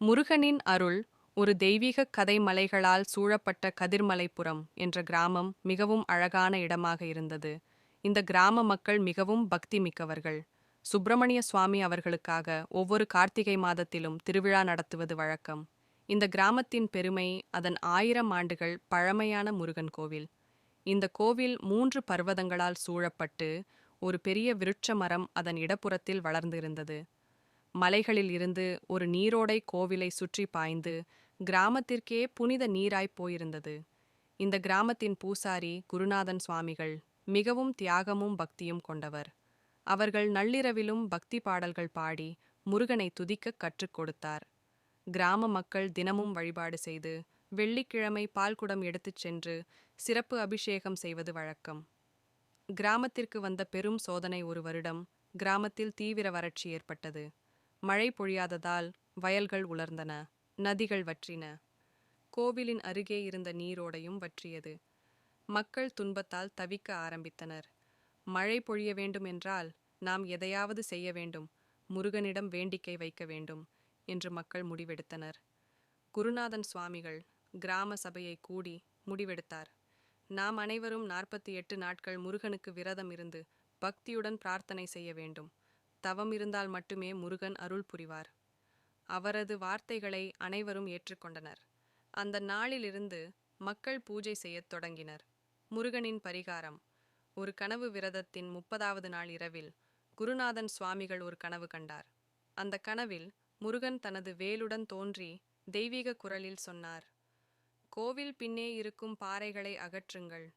முருகனின் அருள். ஒரு தெய்வீக கதை மலைகளால் சூழப்பட்ட கதிர்மலைப்புறம் என்ற கிராமம் மிகவும் அழகான இடமாக இருந்தது. இந்த கிராம மக்கள் மிகவும் பக்தி மிக்கவர்கள். சுப்பிரமணிய சுவாமி அவர்களுக்காக ஒவ்வொரு கார்த்திகை மாதத்திலும் திருவிழா நடத்துவது வழக்கம். இந்த கிராமத்தின் பெருமை அதன் 1000 ஆண்டுகள் பழமையான முருகன் கோவில். இந்த கோவில் 3 பர்வதங்களால் சூழப்பட்டு ஒரு பெரிய விருட்ச மரம் அதன் இடப்புறத்தில் வளர்ந்திருந்தது. மலைகளில் இருந்து ஒரு நீரோடை கோவிலை சுற்றி பாய்ந்து கிராமத்திற்கே புனித நீராய்ப் போயிருந்தது. இந்த கிராமத்தின் பூசாரி குருநாதன் சுவாமிகள் மிகவும் தியாகமும் பக்தியும் கொண்டவர். அவர்கள் நள்ளிரவிலும் பக்தி பாடல்கள் பாடி முருகனை துதிக்க கற்றுக் கொடுத்தார். கிராம மக்கள் தினமும் வழிபாடு செய்து வெள்ளிக்கிழமை பால்குடம் எடுத்துச் சென்று சிறப்பு அபிஷேகம் செய்வது வழக்கம். கிராமத்திற்கு வந்த பெரும் சோதனை. ஒரு வருடம் கிராமத்தில் தீவிர வறட்சி ஏற்பட்டது. மழை பொழியாததால் வயல்கள் உலர்ந்தன, நதிகள் வற்றின. கோவிலின் அருகே இருந்த நீரோடையும் வற்றியது. மக்கள் துன்பத்தால் தவிக்க ஆரம்பித்தனர். மழை பொழிய வேண்டும் என்றால் நாம் எதையாவது செய்ய வேண்டும், முருகனிடம் வேண்டிக்கை வைக்க வேண்டும் என்று மக்கள் முடிவெடுத்தனர். குருநாதன் சுவாமிகள் கிராம சபையை கூடி முடிவெடுத்தார். நாம் அனைவரும் 48 நாட்கள் முருகனுக்கு விரதம் இருந்து பக்தியுடன் பிரார்த்தனை செய்ய வேண்டும். தவம் இருந்தால் மட்டுமே முருகன் அருள் புரிவார். அவரது வார்த்தைகளை அனைவரும் ஏற்றுக்கொண்டனர். அந்த நாளிலிருந்து மக்கள் பூஜை செய்யத் தொடங்கினர். முருகனின் பரிகாரம். ஒரு கனவு. விரதத்தின் 30வது நாள் இரவில் குருநாதன் சுவாமிகள் ஒரு கனவு கண்டார். அந்த கனவில் முருகன் தனது வேலுடன் தோன்றி தெய்வீக குரலில் சொன்னார், கோவில் பின்னே இருக்கும் பாறைகளை அகற்றுங்கள்.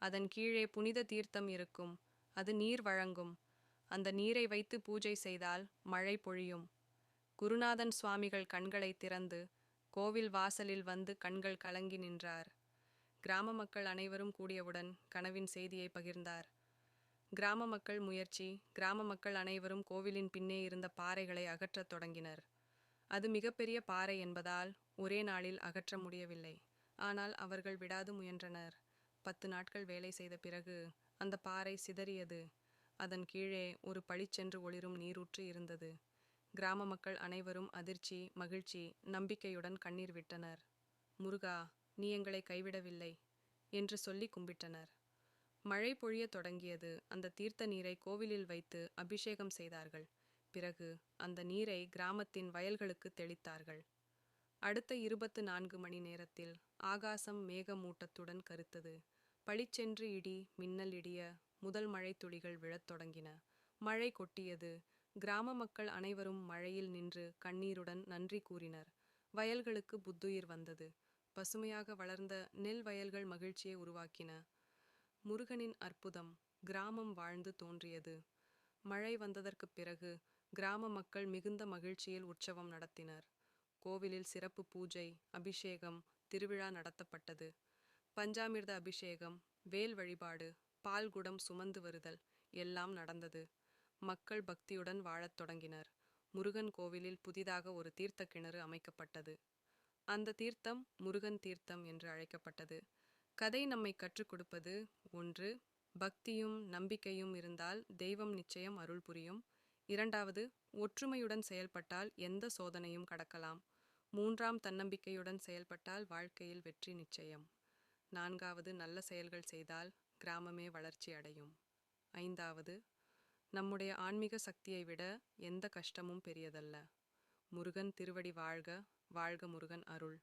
அதன் கீழே புனித தீர்த்தம் இருக்கும். அது நீர் வழங்கும். அந்த நீரை வைத்து பூஜை செய்தால் மழை பொழியும். குருநாதன் சுவாமிகள் கண்களை திறந்து கோவில் வாசலில் வந்து கண்கள் கலங்கி நின்றார். கிராம மக்கள் அனைவரும் கூடியவுடன் கனவின் செய்தியை பகிர்ந்தார். கிராம மக்கள் முயற்சி. கிராம மக்கள் அனைவரும் கோவிலின் பின்னே இருந்த பாறைகளை அகற்றத் தொடங்கினர். அது மிகப்பெரிய பாறை என்பதால் ஒரே நாளில் அகற்ற முடியவில்லை. ஆனால் அவர்கள் விடாது முயன்றனர். 10 நாட்கள் வேலை செய்த பிறகு அந்த பாறை சிதறியது. அதன் கீழே ஒரு பளிச்சென்று ஒளிரும் நீரூற்று இருந்தது. கிராம மக்கள் அனைவரும் அதிர்ச்சி, மகிழ்ச்சி, நம்பிக்கையுடன் கண்ணீர் விட்டனர். முருகா, நீ எங்களை கைவிடவில்லை என்று சொல்லி கும்பிட்டனர். மழை பொழியத் தொடங்கியது. அந்த தீர்த்த நீரை கோவிலில் வைத்து அபிஷேகம் செய்தார்கள். பிறகு அந்த நீரை கிராமத்தின் வயல்களுக்கு தெளித்தார்கள். அடுத்த 24 மணி நேரத்தில் ஆகாசம் மேகமூட்டத்துடன் கருத்தது. பளிச்சென்று இடி மின்னல் இடிய முதல் மழை துளிகள் விழத் தொடங்கின. மழை கொட்டியது. கிராம மக்கள் அனைவரும் மழையில் நின்று கண்ணீருடன் நன்றி கூறினர். வயல்களுக்கு புத்துயிர் வந்தது. பசுமையாக வளர்ந்த நெல் வயல்கள் மகிழ்ச்சியை உருவாக்கின. முருகனின் அற்புதம். கிராமம் வாழ்ந்து தோன்றியது. மழை வந்ததற்கு பிறகு கிராம மக்கள் மிகுந்த மகிழ்ச்சியில் உற்சவம் நடத்தினர். கோவிலில் சிறப்பு பூஜை, அபிஷேகம், திருவிழா நடத்தப்பட்டது. பஞ்சாமிர்த அபிஷேகம், வேல் வழிபாடு, பால்குடம் சுமந்து வருதல் எல்லாம் நடந்தது. மக்கள் பக்தியுடன் வாழத் தொடங்கினர். முருகன் கோவிலில் புதிதாக ஒரு தீர்த்த கிணறு அமைக்கப்பட்டது. அந்த தீர்த்தம் முருகன் தீர்த்தம் என்று அழைக்கப்பட்டது. கதை நம்மை கற்றுக் கொடுப்பது: 1. பக்தியும் நம்பிக்கையும் இருந்தால் தெய்வம் நிச்சயம் அருள் புரியும். 2. ஒற்றுமையுடன் செயல்பட்டால் எந்த சோதனையும் கடக்கலாம். 3. தன்னம்பிக்கையுடன் செயல்பட்டால் வாழ்க்கையில் வெற்றி நிச்சயம். 4. நல்ல செயல்கள் செய்தால் கிராமமே வளர்ச்சி அடையும். 5. நம்முடைய ஆன்மீக சக்தியை விட எந்த கஷ்டமும் பெரியதல்ல. முருகன் திருவடி வாழ்க. வாழ்க முருகன் அருள்.